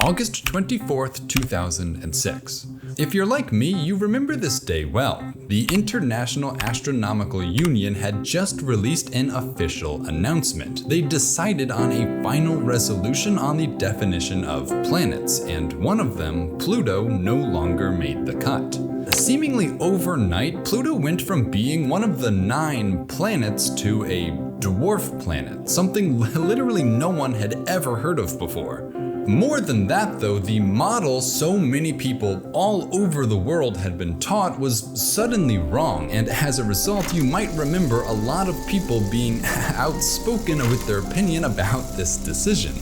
August 24th, 2006. If you're like me, you remember this day well. The International Astronomical Union had just released an official announcement. They decided on a final resolution on the definition of planets, and one of them, Pluto, no longer made the cut. Seemingly overnight, Pluto went from being one of the 9 planets to a dwarf planet, something literally no one had ever heard of before. More than that though, the model so many people all over the world had been taught was suddenly wrong, and as a result you might remember a lot of people being outspoken with their opinion about this decision.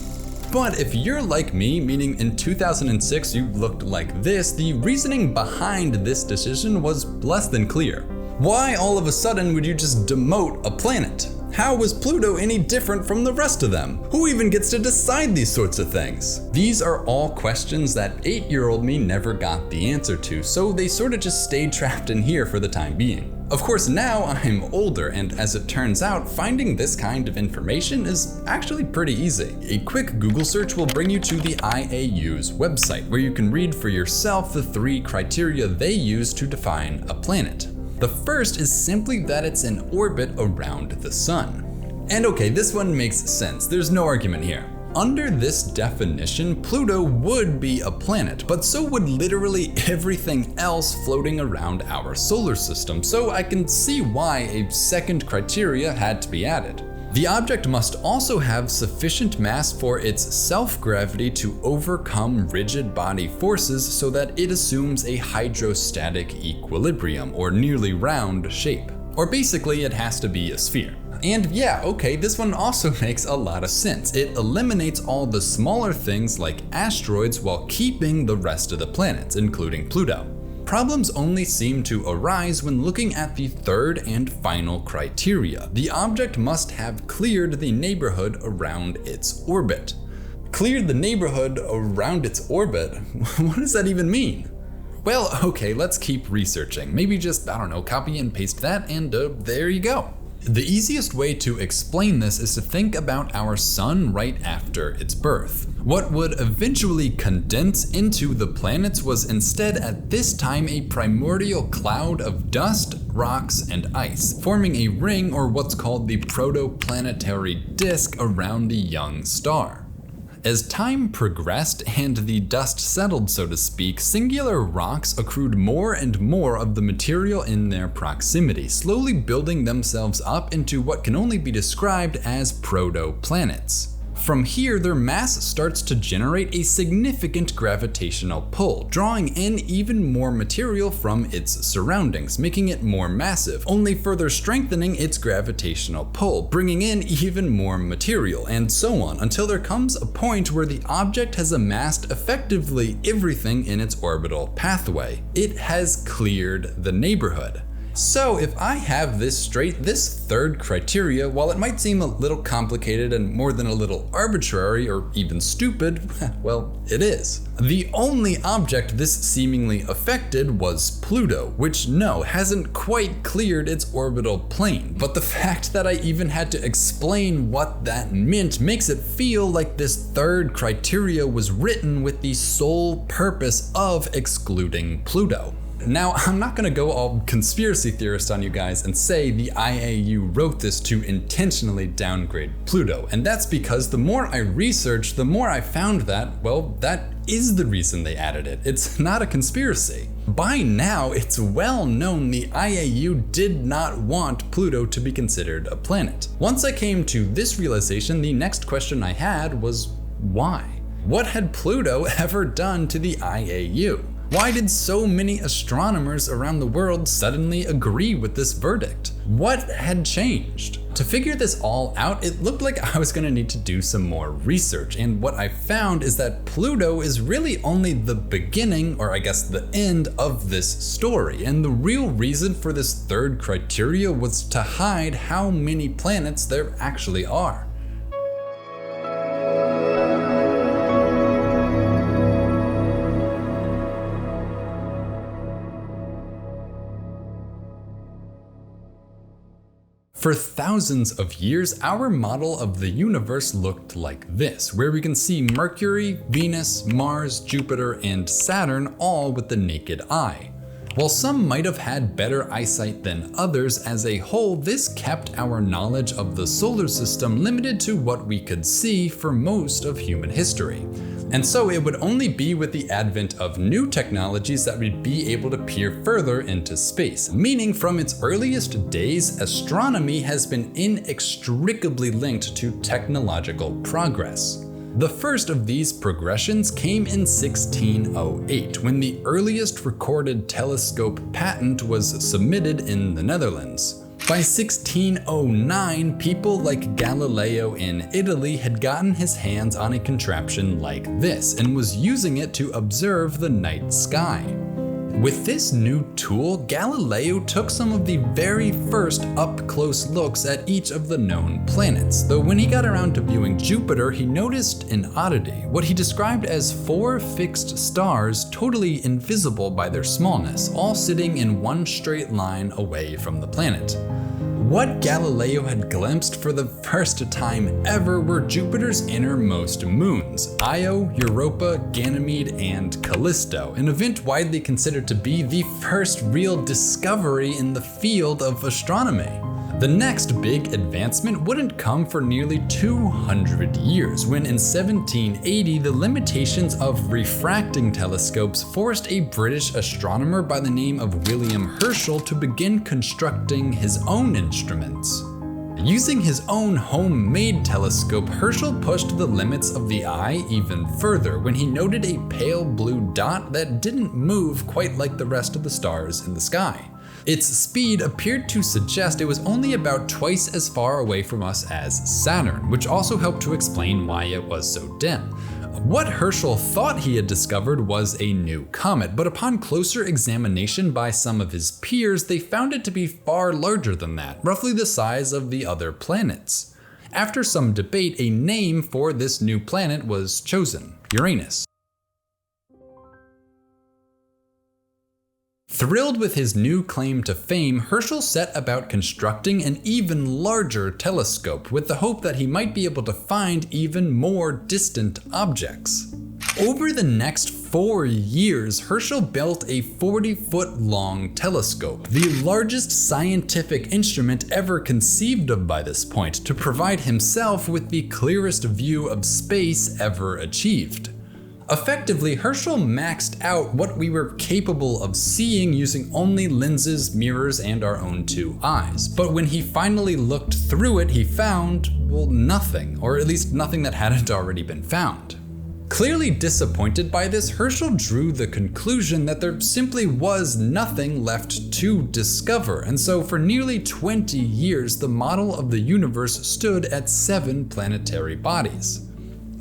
But if you're like me, meaning in 2006 you looked like this, the reasoning behind this decision was less than clear. Why all of a sudden would you just demote a planet? How was Pluto any different from the rest of them? Who even gets to decide these sorts of things? These are all questions that 8-year-old me never got the answer to, so they sort of just stayed trapped in here for the time being. Of course, now I'm older, and as it turns out, finding this kind of information is actually pretty easy. A quick Google search will bring you to the IAU's website, where you can read for yourself the 3 criteria they use to define a planet. The first is simply that it's in orbit around the sun. And okay, this one makes sense, there's no argument here. Under this definition, Pluto would be a planet, but so would literally everything else floating around our solar system, so I can see why a second criteria had to be added. The object must also have sufficient mass for its self-gravity to overcome rigid body forces so that it assumes a hydrostatic equilibrium, or nearly round shape. Or basically, it has to be a sphere. And yeah, okay, this one also makes a lot of sense. It eliminates all the smaller things like asteroids while keeping the rest of the planets, including Pluto. Problems only seem to arise when looking at the third and final criteria. The object must have cleared the neighborhood around its orbit. Cleared the neighborhood around its orbit? What does that even mean? Well, okay, let's keep researching. Maybe just, I don't know, copy and paste that, and there you go. The easiest way to explain this is to think about our sun right after its birth. What would eventually condense into the planets was instead at this time a primordial cloud of dust, rocks, and ice, forming a ring, or what's called the protoplanetary disk, around the young star. As time progressed and the dust settled, so to speak, singular rocks accrued more and more of the material in their proximity, slowly building themselves up into what can only be described as protoplanets. From here, their mass starts to generate a significant gravitational pull, drawing in even more material from its surroundings, making it more massive, only further strengthening its gravitational pull, bringing in even more material, and so on, until there comes a point where the object has amassed effectively everything in its orbital pathway. It has cleared the neighborhood. So if I have this straight, this third criteria, while it might seem a little complicated and more than a little arbitrary or even stupid, well, it is. The only object this seemingly affected was Pluto, which hasn't quite cleared its orbital plane. But the fact that I even had to explain what that meant makes it feel like this third criteria was written with the sole purpose of excluding Pluto. Now, I'm not gonna go all conspiracy theorist on you guys and say the IAU wrote this to intentionally downgrade Pluto, and that's because the more I researched, the more I found that, well, that is the reason they added it. It's not a conspiracy. By now, it's well known the IAU did not want Pluto to be considered a planet. Once I came to this realization, the next question I had was, why? What had Pluto ever done to the IAU? Why did so many astronomers around the world suddenly agree with this verdict? What had changed? To figure this all out, it looked like I was gonna need to do some more research, and what I found is that Pluto is really only the beginning, or I guess the end, of this story, and the real reason for this third criteria was to hide how many planets there actually are. For thousands of years, our model of the universe looked like this, where we can see Mercury, Venus, Mars, Jupiter, and Saturn all with the naked eye. While some might have had better eyesight than others, as a whole, this kept our knowledge of the solar system limited to what we could see for most of human history. And so it would only be with the advent of new technologies that we'd be able to peer further into space, meaning from its earliest days, astronomy has been inextricably linked to technological progress. The first of these progressions came in 1608, when the earliest recorded telescope patent was submitted in the Netherlands. By 1609, people like Galileo in Italy had gotten his hands on a contraption like this and was using it to observe the night sky. With this new tool, Galileo took some of the very first up-close looks at each of the known planets, though when he got around to viewing Jupiter, he noticed an oddity, what he described as 4 fixed stars totally invisible by their smallness, all sitting in one straight line away from the planet. What Galileo had glimpsed for the first time ever were Jupiter's innermost moons, Io, Europa, Ganymede, and Callisto, an event widely considered to be the first real discovery in the field of astronomy. The next big advancement wouldn't come for nearly 200 years, when in 1780 the limitations of refracting telescopes forced a British astronomer by the name of William Herschel to begin constructing his own instruments. Using his own homemade telescope, Herschel pushed the limits of the eye even further when he noted a pale blue dot that didn't move quite like the rest of the stars in the sky. Its speed appeared to suggest it was only about twice as far away from us as Saturn, which also helped to explain why it was so dim. What Herschel thought he had discovered was a new comet, but upon closer examination by some of his peers, they found it to be far larger than that, roughly the size of the other planets. After some debate, a name for this new planet was chosen: Uranus. Thrilled with his new claim to fame, Herschel set about constructing an even larger telescope with the hope that he might be able to find even more distant objects. Over the next 4 years, Herschel built a 40-foot-long telescope, the largest scientific instrument ever conceived of by this point, to provide himself with the clearest view of space ever achieved. Effectively, Herschel maxed out what we were capable of seeing using only lenses, mirrors, and our own 2 eyes. But when he finally looked through it, he found, well, nothing, or at least nothing that hadn't already been found. Clearly disappointed by this, Herschel drew the conclusion that there simply was nothing left to discover, and so for nearly 20 years, the model of the universe stood at 7 planetary bodies.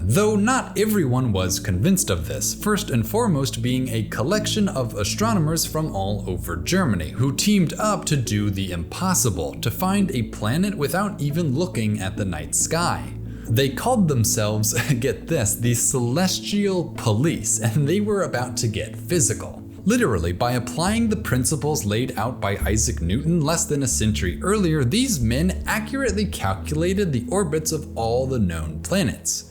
Though not everyone was convinced of this, first and foremost being a collection of astronomers from all over Germany who teamed up to do the impossible, to find a planet without even looking at the night sky. They called themselves, get this, the Celestial Police, and they were about to get physical. Literally, by applying the principles laid out by Isaac Newton less than a century earlier, these men accurately calculated the orbits of all the known planets.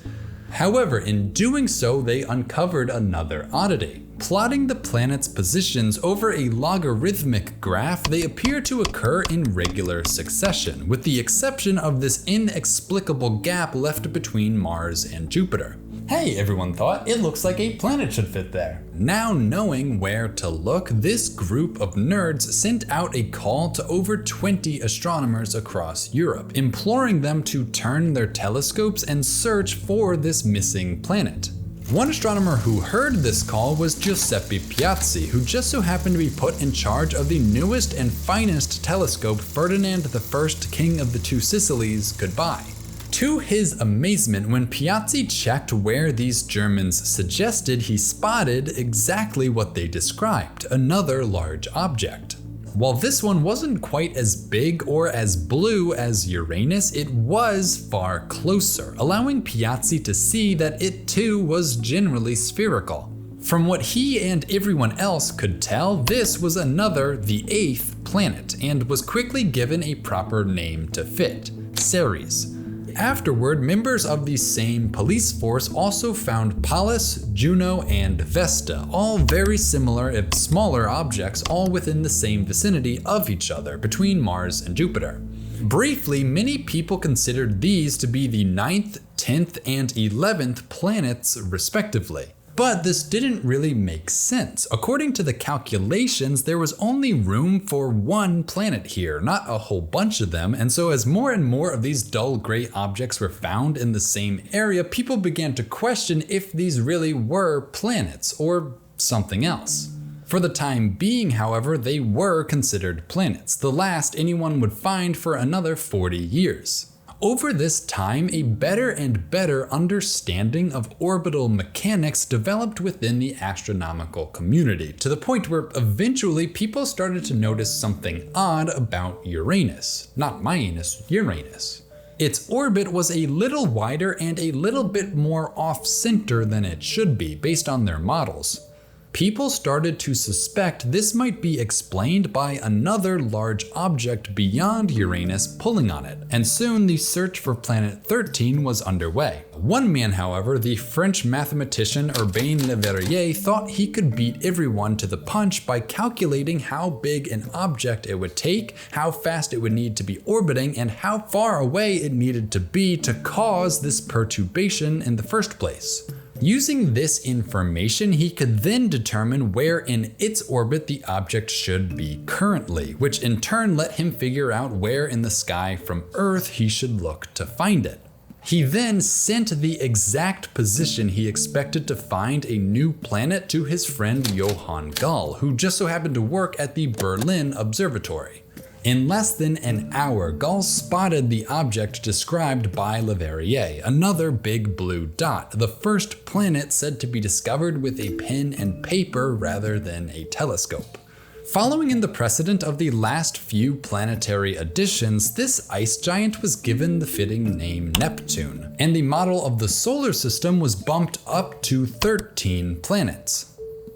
However, in doing so, they uncovered another oddity. Plotting the planets' positions over a logarithmic graph, they appear to occur in regular succession, with the exception of this inexplicable gap left between Mars and Jupiter. Hey, everyone thought, it looks like a planet should fit there. Now knowing where to look, this group of nerds sent out a call to over 20 astronomers across Europe, imploring them to turn their telescopes and search for this missing planet. One astronomer who heard this call was Giuseppe Piazzi, who just so happened to be put in charge of the newest and finest telescope Ferdinand I, King of the Two Sicilies, could buy. To his amazement, when Piazzi checked where these Germans suggested, he spotted exactly what they described, another large object. While this one wasn't quite as big or as blue as Uranus, it was far closer, allowing Piazzi to see that it too was generally spherical. From what he and everyone else could tell, this was another, the 8th planet, and was quickly given a proper name to fit, Ceres. Afterward, members of the same police force also found Pallas, Juno, and Vesta, all very similar if smaller objects, all within the same vicinity of each other between Mars and Jupiter. Briefly, many people considered these to be the 9th, 10th, and 11th planets respectively. But this didn't really make sense. According to the calculations, there was only room for one planet here, not a whole bunch of them, and so as more and more of these dull gray objects were found in the same area, people began to question if these really were planets or something else. For the time being, however, they were considered planets, the last anyone would find for another 40 years. Over this time, a better and better understanding of orbital mechanics developed within the astronomical community, to the point where eventually people started to notice something odd about Uranus. Not Uranus, Uranus. Its orbit was a little wider and a little bit more off-center than it should be, based on their models. People started to suspect this might be explained by another large object beyond Uranus pulling on it, and soon the search for planet 13 was underway. One man, however, the French mathematician Urbain Le Verrier, thought he could beat everyone to the punch by calculating how big an object it would take, how fast it would need to be orbiting, and how far away it needed to be to cause this perturbation in the first place. Using this information, he could then determine where in its orbit the object should be currently, which in turn let him figure out where in the sky from Earth he should look to find it. He then sent the exact position he expected to find a new planet to his friend Johann Galle, who just so happened to work at the Berlin Observatory. In less than an hour, Galle spotted the object described by Le Verrier, another big blue dot, the first planet said to be discovered with a pen and paper rather than a telescope. Following in the precedent of the last few planetary additions, this ice giant was given the fitting name Neptune, and the model of the solar system was bumped up to 13 planets.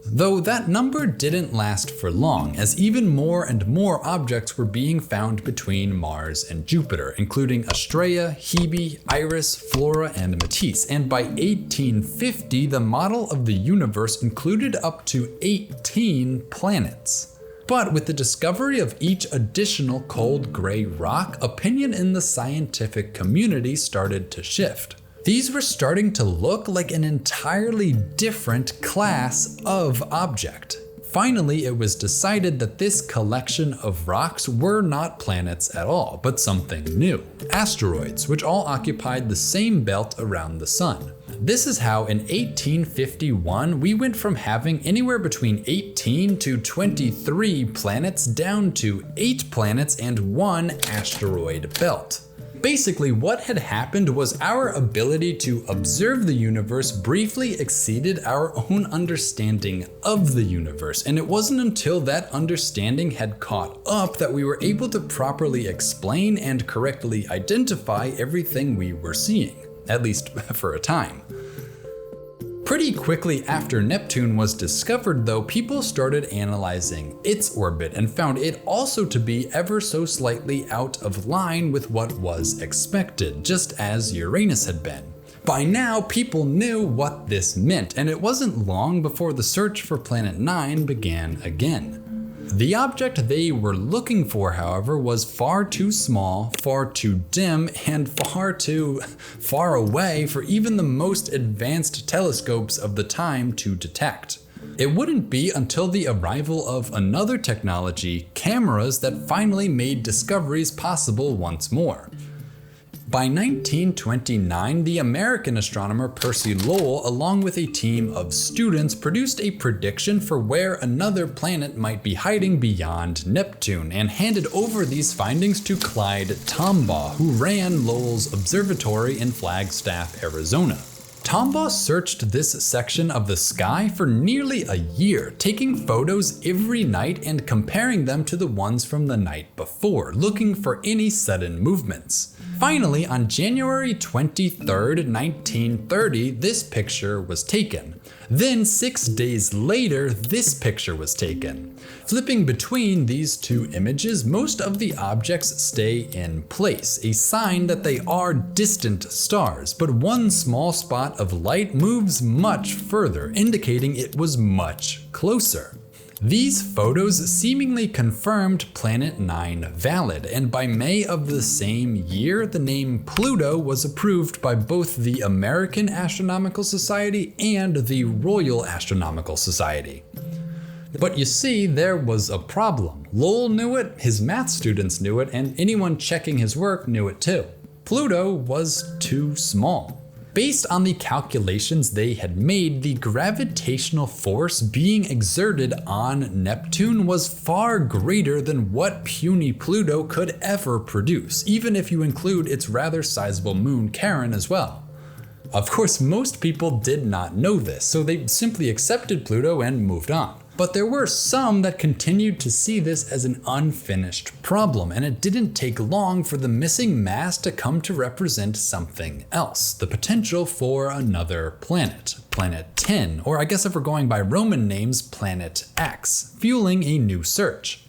Though that number didn't last for long, as even more and more objects were being found between Mars and Jupiter, including Astrea, Hebe, Eris, Flora, and Matisse, and by 1850 the model of the universe included up to 18 planets. But with the discovery of each additional cold gray rock, opinion in the scientific community started to shift. These were starting to look like an entirely different class of object. Finally, it was decided that this collection of rocks were not planets at all, but something new, asteroids, which all occupied the same belt around the sun. This is how in 1851 we went from having anywhere between 18 to 23 planets down to 8 planets and 1 asteroid belt. Basically, what had happened was our ability to observe the universe briefly exceeded our own understanding of the universe, and it wasn't until that understanding had caught up that we were able to properly explain and correctly identify everything we were seeing, at least for a time. Pretty quickly after Neptune was discovered though, people started analyzing its orbit and found it also to be ever so slightly out of line with what was expected, just as Uranus had been. By now, people knew what this meant, and it wasn't long before the search for Planet 9 began again. The object they were looking for, however, was far too small, far too dim, and far too far away for even the most advanced telescopes of the time to detect. It wouldn't be until the arrival of another technology, cameras, that finally made discoveries possible once more. By 1929, the American astronomer Percy Lowell, along with a team of students, produced a prediction for where another planet might be hiding beyond Neptune, and handed over these findings to Clyde Tombaugh, who ran Lowell's observatory in Flagstaff, Arizona. Tombaugh searched this section of the sky for nearly a year, taking photos every night and comparing them to the ones from the night before, looking for any sudden movements. Finally, on January 23rd, 1930, this picture was taken. Then 6 days later, this picture was taken. Flipping between these two images, most of the objects stay in place, a sign that they are distant stars, but one small spot of light moves much further, indicating it was much closer. These photos seemingly confirmed Planet 9 valid, and by May of the same year, the name Pluto was approved by both the American Astronomical Society and the Royal Astronomical Society. But you see, there was a problem. Lowell knew it, his math students knew it, and anyone checking his work knew it too. Pluto was too small. Based on the calculations they had made, the gravitational force being exerted on Neptune was far greater than what puny Pluto could ever produce, even if you include its rather sizable moon Charon as well. Of course, most people did not know this, so they simply accepted Pluto and moved on. But there were some that continued to see this as an unfinished problem, and it didn't take long for the missing mass to come to represent something else, the potential for another planet, Planet 10, or I guess if we're going by Roman names, Planet X, fueling a new search.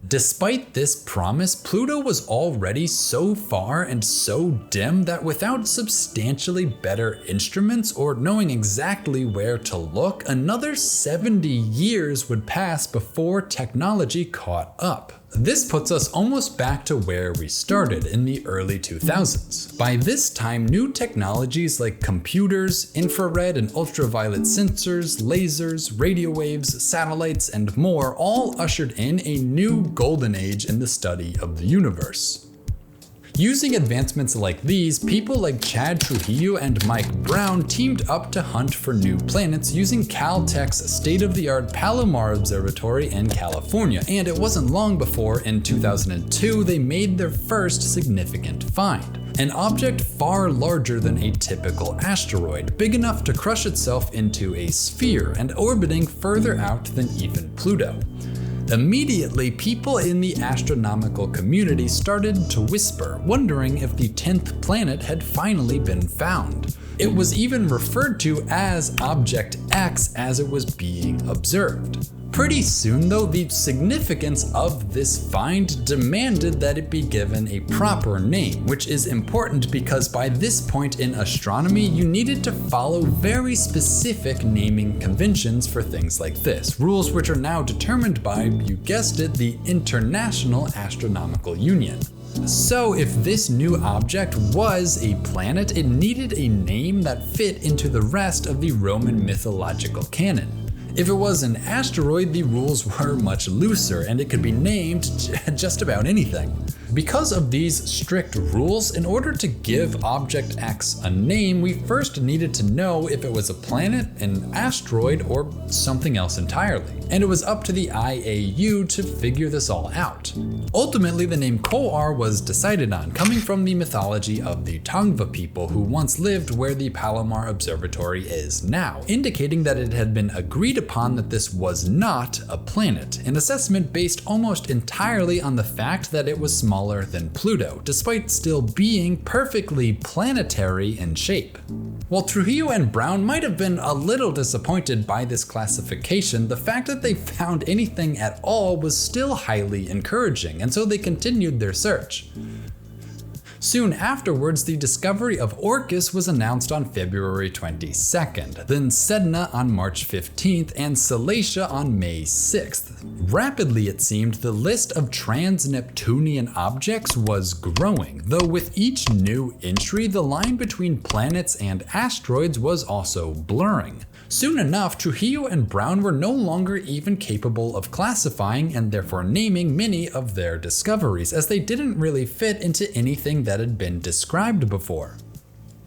Despite this promise, Pluto was already so far and so dim that without substantially better instruments or knowing exactly where to look, another 70 years would pass before technology caught up. This puts us almost back to where we started in the early 2000s. By this time, new technologies like computers, infrared and ultraviolet sensors, lasers, radio waves, satellites, and more all ushered in a new golden age in the study of the universe. Using advancements like these, people like Chad Trujillo and Mike Brown teamed up to hunt for new planets using Caltech's state-of-the-art Palomar Observatory in California, and it wasn't long before, in 2002, they made their first significant find. An object far larger than a typical asteroid, big enough to crush itself into a sphere and orbiting further out than even Pluto. Immediately, people in the astronomical community started to whisper, wondering if the 10th planet had finally been found. It was even referred to as Object X as it was being observed. Pretty soon though, the significance of this find demanded that it be given a proper name, which is important because by this point in astronomy, you needed to follow very specific naming conventions for things like this, rules which are now determined by, you guessed it, the International Astronomical Union. So if this new object was a planet, it needed a name that fit into the rest of the Roman mythological canon. If it was an asteroid, the rules were much looser and it could be named just about anything. Because of these strict rules, in order to give Object X a name, we first needed to know if it was a planet, an asteroid, or something else entirely. And it was up to the IAU to figure this all out. Ultimately, the name Koar was decided on, coming from the mythology of the Tongva people who once lived where the Palomar Observatory is now, indicating that it had been agreed upon that this was not a planet, an assessment based almost entirely on the fact that it was smaller than Pluto, despite still being perfectly planetary in shape. While Trujillo and Brown might have been a little disappointed by this classification, the fact that they found anything at all was still highly encouraging, and so they continued their search. Soon afterwards, the discovery of Orcus was announced on February 22nd, then Sedna on March 15th, and Salacia on May 6th. Rapidly, it seemed, the list of trans-Neptunian objects was growing, though with each new entry, the line between planets and asteroids was also blurring. Soon enough, Trujillo and Brown were no longer even capable of classifying and therefore naming many of their discoveries, as they didn't really fit into anything that had been described before.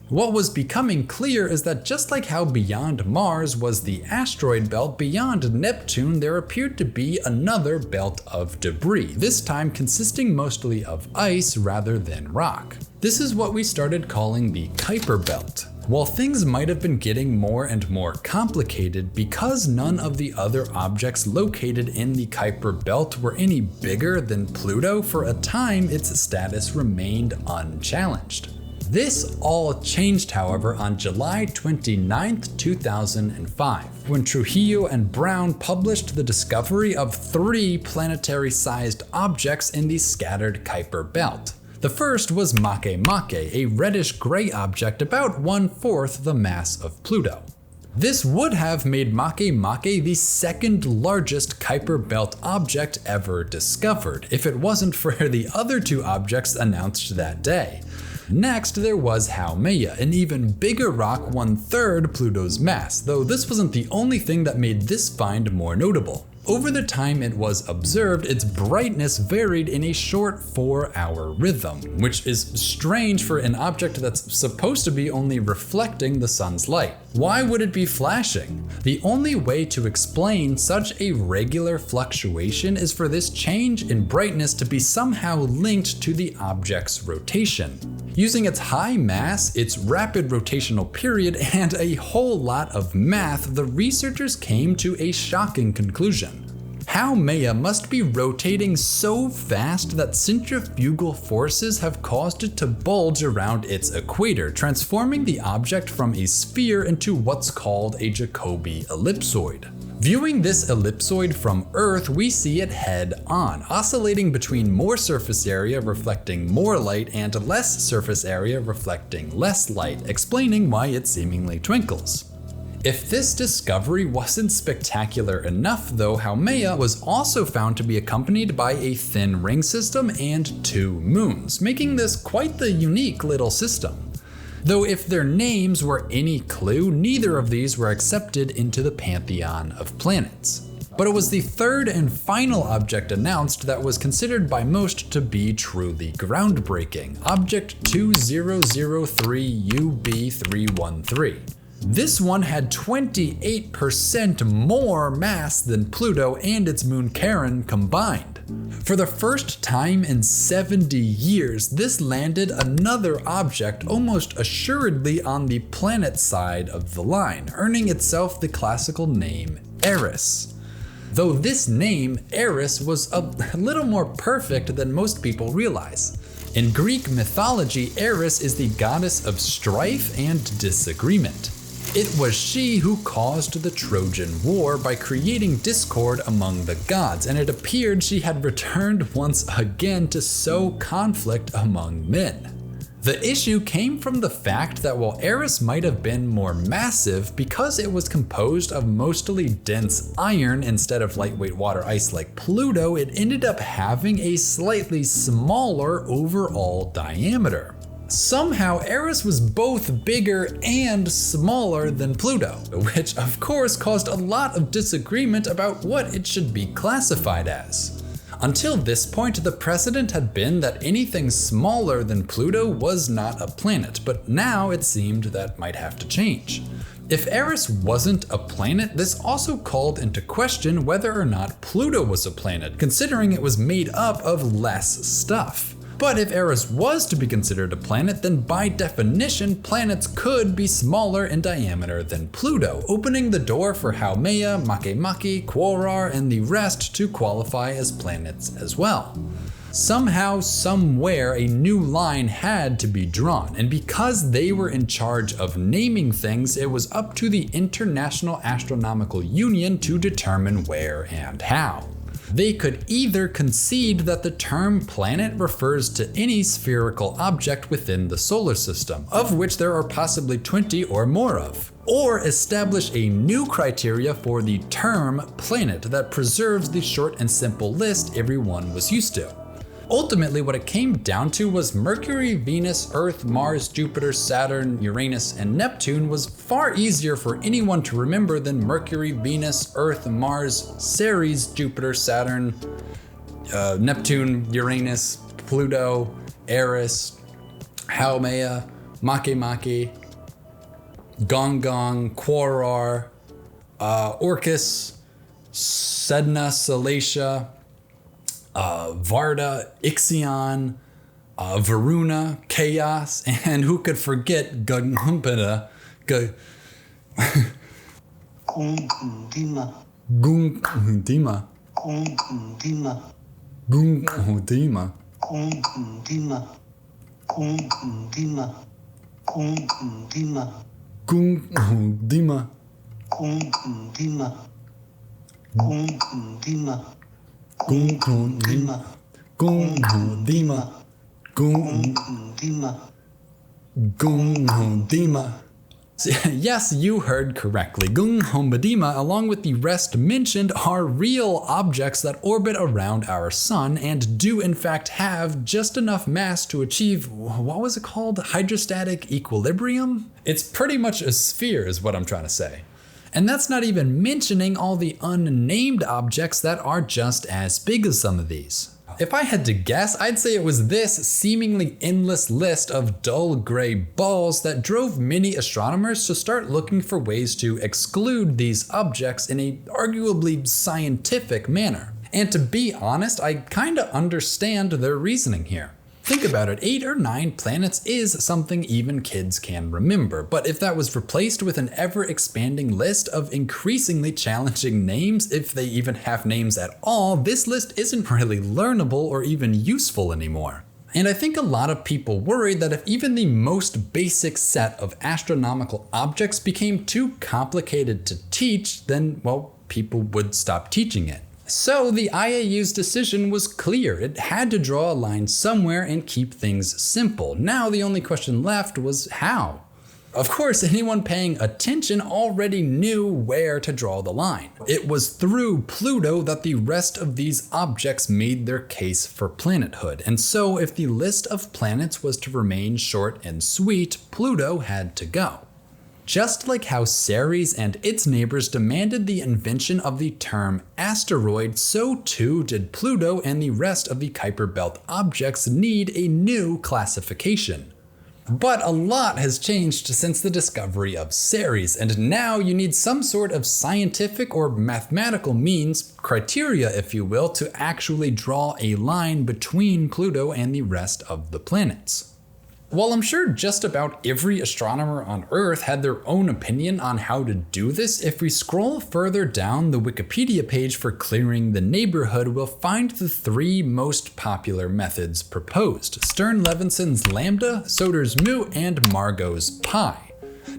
What was becoming clear is that just like how beyond Mars was the asteroid belt, beyond Neptune there appeared to be another belt of debris, this time consisting mostly of ice rather than rock. This is what we started calling the Kuiper belt. While things might have been getting more and more complicated, because none of the other objects located in the Kuiper belt were any bigger than Pluto, for a time its status remained unchallenged. This all changed, however, on July 29, 2005, when Trujillo and Brown published the discovery of 3 planetary-sized objects in the scattered Kuiper belt. The first was Makemake, a reddish-gray object about 1/4 the mass of Pluto. This would have made Makemake the second largest Kuiper belt object ever discovered, if it wasn't for the other 2 objects announced that day. Next, there was Haumea, an even bigger rock 1/3 Pluto's mass, though this wasn't the only thing that made this find more notable. Over the time it was observed, its brightness varied in a short 4-hour rhythm, which is strange for an object that's supposed to be only reflecting the sun's light. Why would it be flashing? The only way to explain such a regular fluctuation is for this change in brightness to be somehow linked to the object's rotation. Using its high mass, its rapid rotational period, and a whole lot of math, the researchers came to a shocking conclusion. Haumea must be rotating so fast that centrifugal forces have caused it to bulge around its equator, transforming the object from a sphere into what's called a Jacobi ellipsoid. Viewing this ellipsoid from Earth, we see it head on, oscillating between more surface area reflecting more light and less surface area reflecting less light, explaining why it seemingly twinkles. If this discovery wasn't spectacular enough though, Haumea was also found to be accompanied by a thin ring system and 2 moons, making this quite the unique little system. Though if their names were any clue, neither of these were accepted into the pantheon of planets. But it was the third and final object announced that was considered by most to be truly groundbreaking, Object 2003 UB313. This one had 28% more mass than Pluto and its moon Charon combined. For the first time in 70 years, this landed another object almost assuredly on the planet side of the line, earning itself the classical name Eris. Though this name, Eris, was a little more perfect than most people realize. In Greek mythology, Eris is the goddess of strife and disagreement. It was she who caused the Trojan War by creating discord among the gods, and it appeared she had returned once again to sow conflict among men. The issue came from the fact that while Eris might have been more massive, because it was composed of mostly dense iron instead of lightweight water ice like Pluto, it ended up having a slightly smaller overall diameter. Somehow, Eris was both bigger and smaller than Pluto, which of course caused a lot of disagreement about what it should be classified as. Until this point, the precedent had been that anything smaller than Pluto was not a planet, but now it seemed that might have to change. If Eris wasn't a planet, this also called into question whether or not Pluto was a planet, considering it was made up of less stuff. But if Eris was to be considered a planet, then by definition, planets could be smaller in diameter than Pluto, opening the door for Haumea, Makemake, Quorar, and the rest to qualify as planets as well. Somehow, somewhere, a new line had to be drawn, and because they were in charge of naming things, it was up to the International Astronomical Union to determine where and how. They could either concede that the term planet refers to any spherical object within the solar system, of which there are possibly 20 or more of, or establish a new criteria for the term planet that preserves the short and simple list everyone was used to. Ultimately, what it came down to was Mercury, Venus, Earth, Mars, Jupiter, Saturn, Uranus, and Neptune was far easier for anyone to remember than Mercury, Venus, Earth, Mars, Ceres, Jupiter, Saturn, Neptune, Uranus, Pluto, Eris, Haumea, Makemake, Gong, Quorar, Orcus, Sedna, Salacia, Varda, Ixion, Varuna, Chaos, and who could forget Gunhumpeda, Gunhudima. Yes, you heard correctly. Gunghomedima, along with the rest mentioned, are real objects that orbit around our sun and do in fact have just enough mass to achieve, what was it called? Hydrostatic equilibrium? It's pretty much a sphere is what I'm trying to say. And that's not even mentioning all the unnamed objects that are just as big as some of these. If I had to guess, I'd say it was this seemingly endless list of dull gray balls that drove many astronomers to start looking for ways to exclude these objects in a arguably scientific manner. And to be honest, I kinda understand their reasoning here. Think about it, 8 or 9 planets is something even kids can remember, but if that was replaced with an ever-expanding list of increasingly challenging names, if they even have names at all, this list isn't really learnable or even useful anymore. And I think a lot of people worried that if even the most basic set of astronomical objects became too complicated to teach, then, well, people would stop teaching it. So the IAU's decision was clear. It had to draw a line somewhere and keep things simple. Now the only question left was how. Of course, anyone paying attention already knew where to draw the line. It was through Pluto that the rest of these objects made their case for planethood. And so if the list of planets was to remain short and sweet, Pluto had to go. Just like how Ceres and its neighbors demanded the invention of the term asteroid, so too did Pluto and the rest of the Kuiper belt objects need a new classification. But a lot has changed since the discovery of Ceres, and now you need some sort of scientific or mathematical means, criteria if you will, to actually draw a line between Pluto and the rest of the planets. While I'm sure just about every astronomer on Earth had their own opinion on how to do this, if we scroll further down the Wikipedia page for clearing the neighborhood, we'll find the 3 most popular methods proposed: Stern-Levinson's lambda, Soder's mu, and Margot's pi.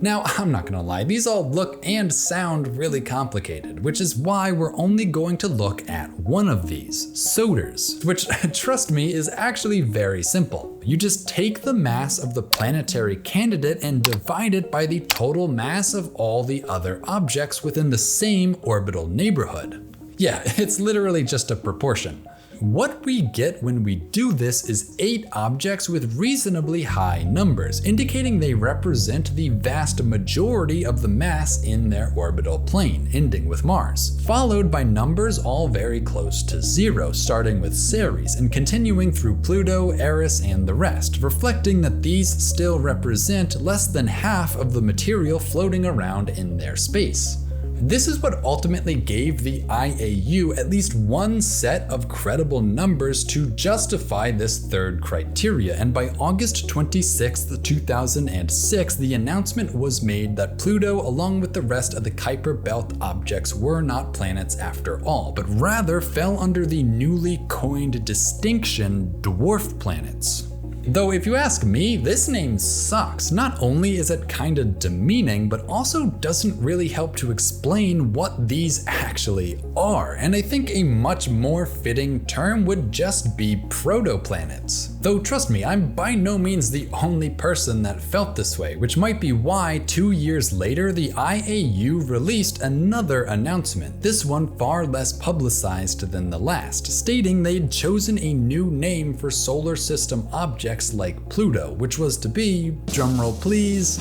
Now, I'm not gonna lie, these all look and sound really complicated, which is why we're only going to look at one of these, Soder's, which, trust me, is actually very simple. You just take the mass of the planetary candidate and divide it by the total mass of all the other objects within the same orbital neighborhood. Yeah, it's literally just a proportion. What we get when we do this is 8 objects with reasonably high numbers, indicating they represent the vast majority of the mass in their orbital plane, ending with Mars, followed by numbers all very close to 0, starting with Ceres and continuing through Pluto, Eris, and the rest, reflecting that these still represent less than half of the material floating around in their space. This is what ultimately gave the IAU at least one set of credible numbers to justify this third criteria, and by August 26, 2006, the announcement was made that Pluto, along with the rest of the Kuiper belt objects, were not planets after all, but rather fell under the newly coined distinction dwarf planets. Though if you ask me, this name sucks. Not only is it kinda demeaning, but also doesn't really help to explain what these actually are. And I think a much more fitting term would just be protoplanets. Though trust me, I'm by no means the only person that felt this way, which might be why 2 years later, the IAU released another announcement, this one far less publicized than the last, stating they'd chosen a new name for solar system objects like Pluto, which was to be, drumroll please,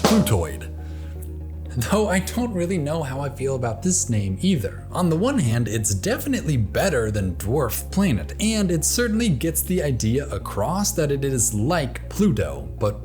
Plutoid. Though I don't really know how I feel about this name either. On the one hand, it's definitely better than dwarf planet, and it certainly gets the idea across that it is like Pluto, but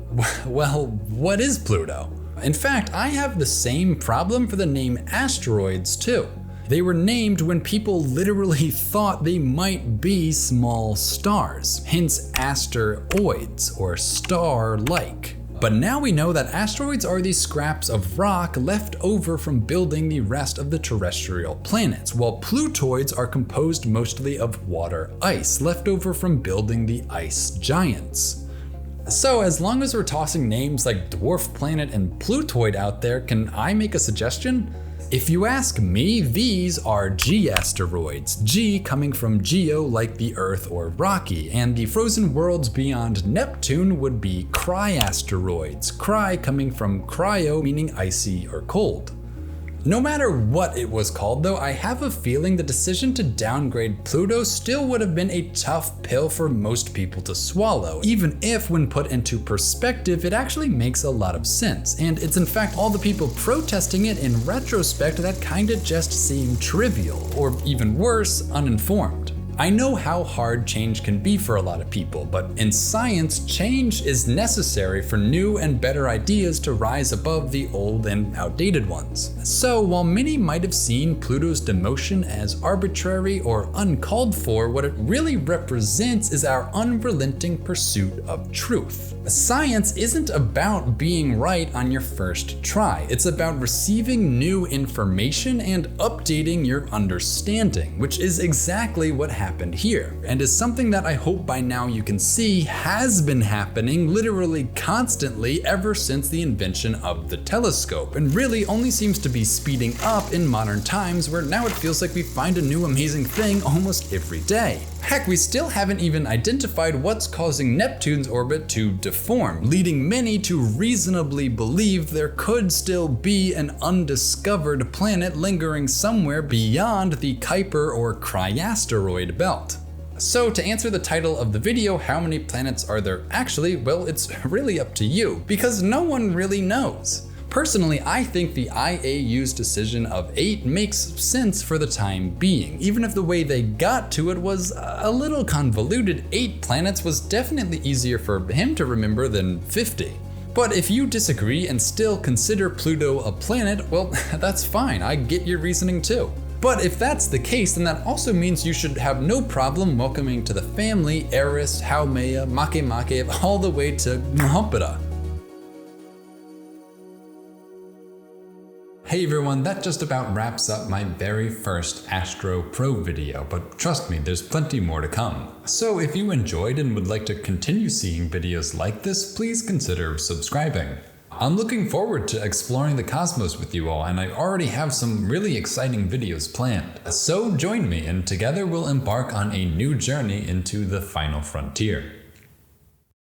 well, what is Pluto? In fact, I have the same problem for the name asteroids too. They were named when people literally thought they might be small stars, hence asteroids, or star-like. But now we know that asteroids are the scraps of rock left over from building the rest of the terrestrial planets, while Plutoids are composed mostly of water ice, left over from building the ice giants. So as long as we're tossing names like dwarf planet and Plutoid out there, can I make a suggestion? If you ask me, these are G asteroids, G coming from geo like the Earth or rocky, and the frozen worlds beyond Neptune would be cry asteroids, cry coming from cryo meaning icy or cold. No matter what it was called though, I have a feeling the decision to downgrade Pluto still would have been a tough pill for most people to swallow, even if when put into perspective it actually makes a lot of sense, and it's in fact all the people protesting it in retrospect that kinda just seem trivial, or even worse, uninformed. I know how hard change can be for a lot of people, but in science, change is necessary for new and better ideas to rise above the old and outdated ones. So while many might have seen Pluto's demotion as arbitrary or uncalled for, what it really represents is our unrelenting pursuit of truth. Science isn't about being right on your first try. It's about receiving new information and updating your understanding, which is exactly what happened here, and is something that I hope by now you can see has been happening literally constantly ever since the invention of the telescope, and really only seems to be speeding up in modern times, where now it feels like we find a new amazing thing almost every day. Heck, we still haven't even identified what's causing Neptune's orbit to deform, leading many to reasonably believe there could still be an undiscovered planet lingering somewhere beyond the Kuiper or asteroid belt. So to answer the title of the video, how many planets are there actually? Well, it's really up to you, because no one really knows. Personally, I think the IAU's decision of 8 makes sense for the time being. Even if the way they got to it was a little convoluted, 8 planets was definitely easier for him to remember than 50. But if you disagree and still consider Pluto a planet, well, that's fine, I get your reasoning too. But if that's the case, then that also means you should have no problem welcoming to the family Eris, Haumea, Makemake, all the way to Jupiter. Hey everyone, that just about wraps up my very first Astro Pro video, but trust me, there's plenty more to come. So if you enjoyed and would like to continue seeing videos like this, please consider subscribing. I'm looking forward to exploring the cosmos with you all, and I already have some really exciting videos planned. So join me and together we'll embark on a new journey into the final frontier.